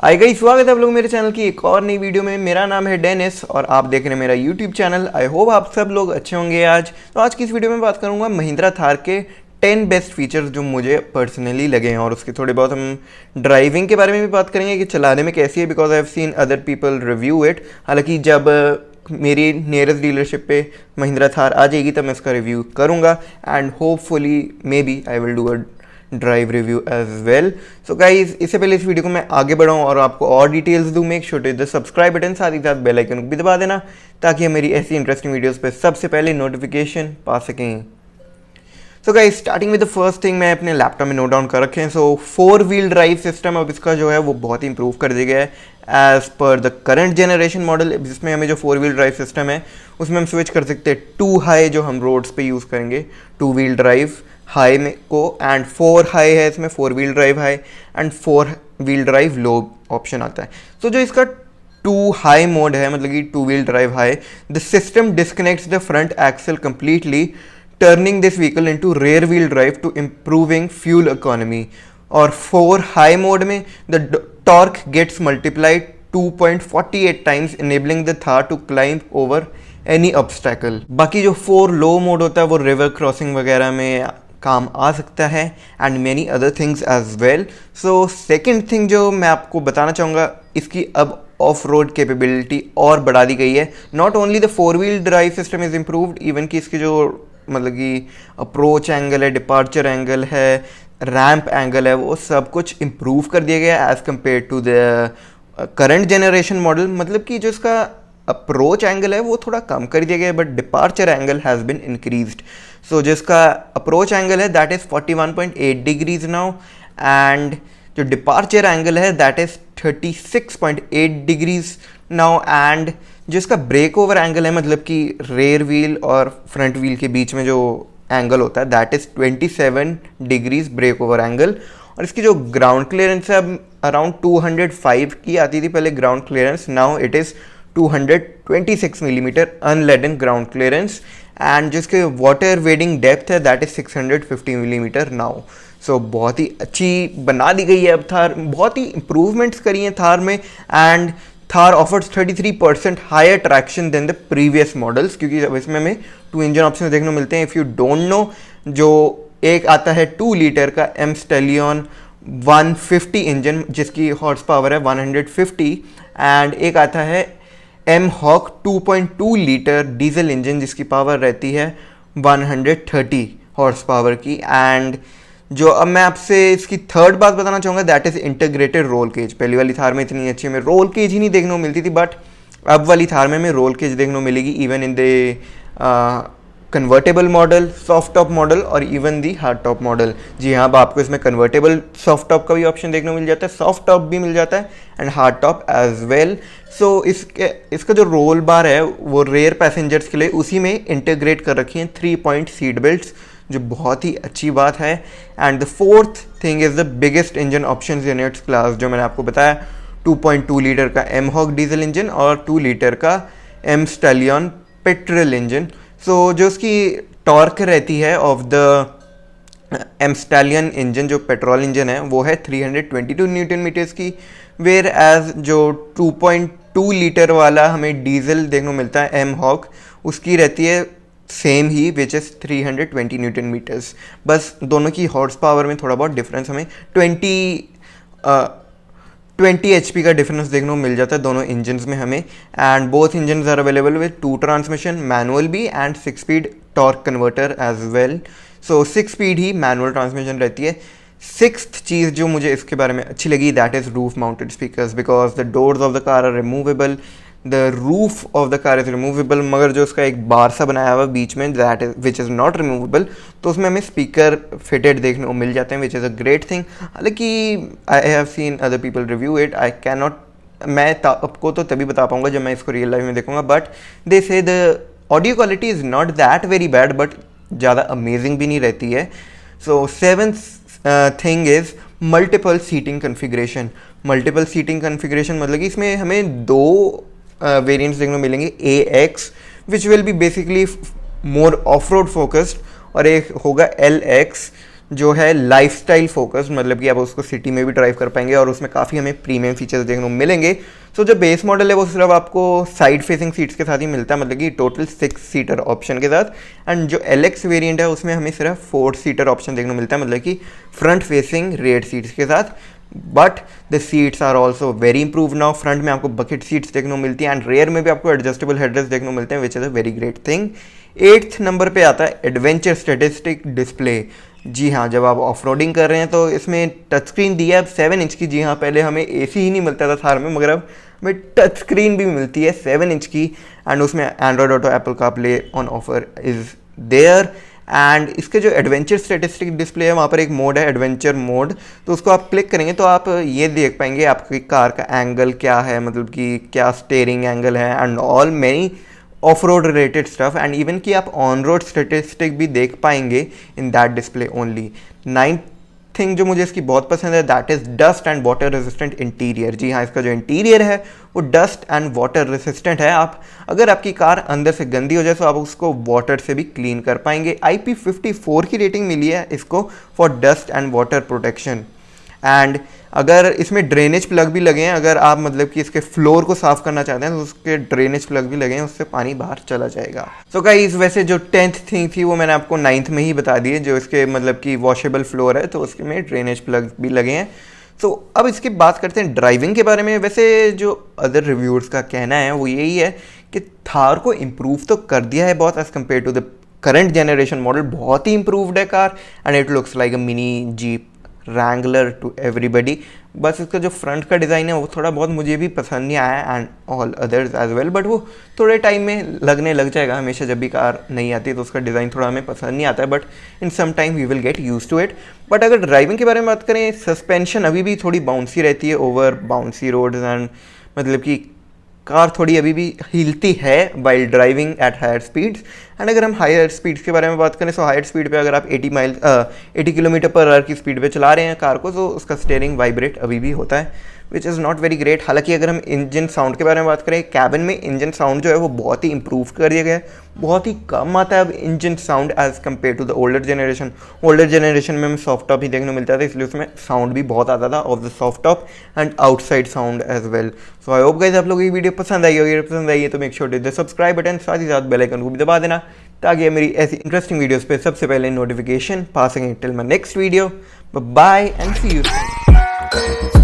Hi guys, स्वागत है आप लोग मेरे चैनल की एक और नई वीडियो में। मेरा नाम है डेनिस और आप देख रहे हैं मेरा यूट्यूब चैनल। आई होप आप सब लोग अच्छे होंगे। आज की इस वीडियो में बात करूंगा महिंद्रा थार के 10 बेस्ट फीचर्स जो मुझे पर्सनली लगे हैं, और उसके थोड़े बहुत हम ड्राइविंग के बारे में भी बात करेंगे कि चलाने में कैसी है, because I have seen other people review it. हालांकि जब मेरी नियरेस्ट डीलरशिप पे महिंद्रा थार आ जाएगी तब मैं इसका रिव्यू करूँगा, and hopefully maybe I will do a drive review as well. So guys, इससे पहले इस वीडियो को मैं आगे बढ़ाऊँ और आपको और डिटेल्स दूँ, make sure to hit the subscribe button, साथ ही साथ बेल आइकन को भी दबा देना ताकि हम मेरी ऐसी इंटरेस्टिंग वीडियोस पे सबसे पहले नोटिफिकेशन पा सकें। So guys, starting with the first thing, मैं अपने लैपटॉप में नोट डाउन कर रखे हैं। सो 4 व्हील ड्राइव सिस्टम अब इसका जो है वो बहुत ही इंप्रूव कर दिया गया है as per the current generation model, जिसमें हमें जो 4 व्हील ड्राइव सिस्टम है उसमें हम स्विच कर सकते हैं 2 हाई, जो हम रोड्स पे यूज़ करेंगे 2 व्हील ड्राइव हाई में को, एंड 4 हाई है इसमें 4 wheel drive high, and 4 wheel drive low option आता है। तो जो इसका 2 हाई मोड है, मतलब कि 2 wheel drive high, the system disconnects the front axle completely, turning this vehicle into rear wheel drive to improving fuel economy. और 4 high mode में the torque gets multiplied 2.48 times, enabling the Thar to climb over any obstacle. बाकी जो 4 लो mode होता है वो river crossing वगैरह में काम आ सकता है, and many other things as well. So second thing जो मैं आपको बताना चाहूँगा, इसकी अब ऑफ रोड कैपेबिलिटी और बढ़ा दी गई है। Not only the 4 wheel drive system is improved, even कि इसकी जो मतलब कि अप्रोच एंगल है, डिपार्चर एंगल है, रैम्प एंगल है, वो सब कुछ इम्प्रूव कर दिया गया है as compare to the current generation model. मतलब कि जो इसका अप्रोच एंगल है वो थोड़ा कम कर दिया गया है, but departure angle has been increased. So जिसका अप्रोच एंगल है that is 41.8 degrees now, and जो डिपार्चर एंगल है that is 36.8 degrees now, and जो इसका ब्रेक ओवर एंगल है, मतलब कि रेयर व्हील और फ्रंट व्हील के बीच में जो एंगल होता है that is 27 degrees break over angle. और इसकी जो ग्राउंड क्लियरेंस है अब अराउंड 205 की आती थी पहले ground clearance, now it is 226 millimetre unladen ground clearance, and जिसके वाटर वेडिंग डेप्थ है that is 650 millimetre now. So बहुत ही अच्छी बना दी गई है अब थार, बहुत ही इंप्रूवमेंट्स करी हैं थार में, and Thar offers 33% higher traction than the previous models, क्योंकि अब इसमें हमें 2 इंजन ऑप्शन देखने को मिलते हैं। इफ़ यू डोंट नो, जो एक आता है 2 लीटर का एम स्टेलियन 150 इंजन जिसकी हॉर्स पावर है 150, एंड एक आता है M hawk 2.2 litre diesel engine जिसकी पावर रहती है 130 हॉर्स पावर की। एंड जो अब मैं आपसे इसकी थर्ड बात बताना चाहूँगा that is integrated roll cage. पहली वाली थार में इतनी अच्छी हमें रोल केज ही नहीं देखने को मिलती थी, बट अब वाली थार में हमें रोल केज देखने को मिलेगी even in the convertible model, soft top model और even the hard top model. जी हाँ, अब आपको इसमें कन्वर्टेबल सॉफ्ट टॉप का भी ऑप्शन देखने को मिल जाता है, सॉफ्ट टॉप भी मिल जाता है, and hard top as well. So इसका जो रोल बार है वो रेयर पैसेंजर्स के लिए उसी में इंटीग्रेट कर रखी हैं 3 पॉइंट सीट बेल्ट्स, जो बहुत ही अच्छी बात है। And the fourth thing is the biggest engine option in its class, जो मैंने आपको बताया 2.2 लीटर का एम हॉक डीजल इंजन और 2 लीटर का M stallion petrol engine. So जो उसकी टॉर्क रहती है of the M stallion engine, जो पेट्रोल इंजन है, वो है 322 न्यूटन मीटर्स की, वेयर एज जो 2.2 लीटर वाला हमें डीजल देखने को मिलता है एम हॉक, उसकी रहती है सेम ही विच इज़ 320 न्यूटन मीटर्स। बस दोनों की हॉर्स पावर में थोड़ा बहुत डिफरेंस, हमें 20 HP का डिफरेंस देखने को मिल जाता है दोनों इंजन्स में हमें। And both engines are available with 2 transmission, manual भी and 6 speed torque converter as well. So 6 speed ही मैनुअल ट्रांसमिशन रहती है। सिक्स्थ चीज़ जो मुझे इसके बारे में अच्छी लगी that is roof mounted speakers, because the doors of the car are removable, the roof of the car is removable, मगर जो उसका एक बार सा बनाया हुआ बीच में that is which is not removable, तो उसमें हमें स्पीकर फिटेड देखने को मिल जाते हैं, which is a great thing. हालांकि I have seen other people review it, I can not, मैं आपको तो तभी बता पाऊंगा जब मैं इसको रियल लाइफ में देखूंगा, but they say the audio quality is not that very bad, but ज़्यादा अमेजिंग भी नहीं रहती है। So seventh thing is multiple seating configuration. Multiple seating configuration मतलब कि इसमें हमें 2 वेरिएंट्स देखने को मिलेंगे, AX which will be basically more of road focused, और एक होगा LX जो है लाइफस्टाइल फोकस, मतलब कि आप उसको सिटी में भी ड्राइव कर पाएंगे और उसमें काफ़ी हमें प्रीमियम फीचर्स देखने को मिलेंगे। सो जो बेस मॉडल है वो सिर्फ आपको साइड फेसिंग सीट्स के साथ ही मिलता है, मतलब कि टोटल 6 सीटर ऑप्शन के साथ। एंड जो LX वेरिएंट है उसमें हमें सिर्फ 4 सीटर ऑप्शन देखने को मिलता है, मतलब कि फ्रंट फेसिंग रेयर सीट्स के साथ। But the seats are also very improve now. Front में आपको बकेट सीट्स देखने को मिलती है एंड रेयर में भी आपको एडजस्टेबल हेडरेस्ट देखने को मिलते हैं, which is a very great thing. 8th number पे आता है एडवेंचर स्टैटिस्टिक डिस्प्ले। जी हाँ, जब आप ऑफ रोडिंग कर रहे हैं तो इसमें टच स्क्रीन दी है अब 7 इंच की। जी हाँ, पहले हमें AC ही नहीं मिलता था थार में, मगर अब हमें टच स्क्रीन भी मिलती है 7 इंच की। एंड उसमें Android Auto, Apple CarPlay on offer is there. And इसके जो एडवेंचर स्टैटिस्टिक डिस्प्ले है वहाँ पर एक मोड है एडवेंचर मोड, तो उसको आप क्लिक करेंगे तो आप ये देख पाएंगे आपकी कार का एंगल क्या है, मतलब कि क्या स्टेयरिंग एंगल है and all many of road related stuff. And even कि आप ऑन रोड स्टेटिस्टिक भी देख पाएंगे in that display only. 9th thing जो मुझे इसकी बहुत पसंद है that is dust and water resistant interior. जी हाँ, इसका जो इंटीरियर है वो डस्ट एंड वाटर रेजिस्टेंट है। आप अगर आपकी कार अंदर से गंदी हो जाए तो आप उसको वाटर से भी क्लीन कर पाएंगे। IP54 की रेटिंग मिली है इसको for dust and water protection. And अगर इसमें ड्रेनेज प्लग भी लगे हैं, अगर आप मतलब कि इसके फ्लोर को साफ़ करना चाहते हैं तो उसके ड्रेनेज प्लग भी लगे हैं, उससे पानी बाहर चला जाएगा। सो गाइस, वैसे जो 10th थिंग थी वो मैंने आपको 9th में ही बता दी है, जो इसके मतलब कि वॉशेबल फ्लोर है तो उसके में ड्रेनेज प्लग भी लगे हैं। सो अब इसकी बात करते हैं ड्राइविंग के बारे में। वैसे जो अदर रिव्यूअर्स का कहना है वो यही है कि थार को इम्प्रूव तो कर दिया है बहुत as compare to the current generation model. बहुत ही इम्प्रूव्ड है car and it looks like a mini Jeep Wrangler to everybody. बस इसका जो फ्रंट का डिज़ाइन है वो थोड़ा बहुत मुझे भी पसंद नहीं आया and all others as well, but वो थोड़े टाइम में लगने लग जाएगा। हमेशा जब भी कार नहीं आती तो उसका डिज़ाइन थोड़ा हमें पसंद नहीं आता है, but in some time we will get use to it. But अगर ड्राइविंग के बारे में बात करें, सस्पेंशन अभी भी थोड़ी बाउंसी रहती है ओवर बाउंसी रोड्स एंड मतलब कि कार थोड़ी अभी भी हिलती है while driving at higher speeds. And अगर हम हायर स्पीड्स के बारे में बात करें तो हायर स्पीड पे अगर आप 80 किलोमीटर पर आवर की स्पीड पे चला रहे हैं कार को तो उसका स्टीयरिंग वाइब्रेट अभी भी होता है, which is not very great. हालांकि अगर हम इंजन साउंड के बारे में बात करें, कैबिन में इंजन साउंड जो है वो बहुत ही इंप्रूव कर दिया गया है। बहुत ही कम आता है अब engine sound as compare to the older generation. Older generation में हमें सॉफ्ट टॉप ही देखने को मिलता था, इसलिए उसमें साउंड भी बहुत आता था of the soft top and outside sound as well. So I hope guys आप लोगों की वीडियो पसंद आई होगी। पसंद आई है तो make sure to hit the subscribe button, साथ ही साथ बेल आइकन को भी दबा देना ताकि मेरी ऐसी इंटरेस्टिंग वीडियोस पे सबसे पहले नोटिफिकेशन पा सकें। Till my next video, bye and see you.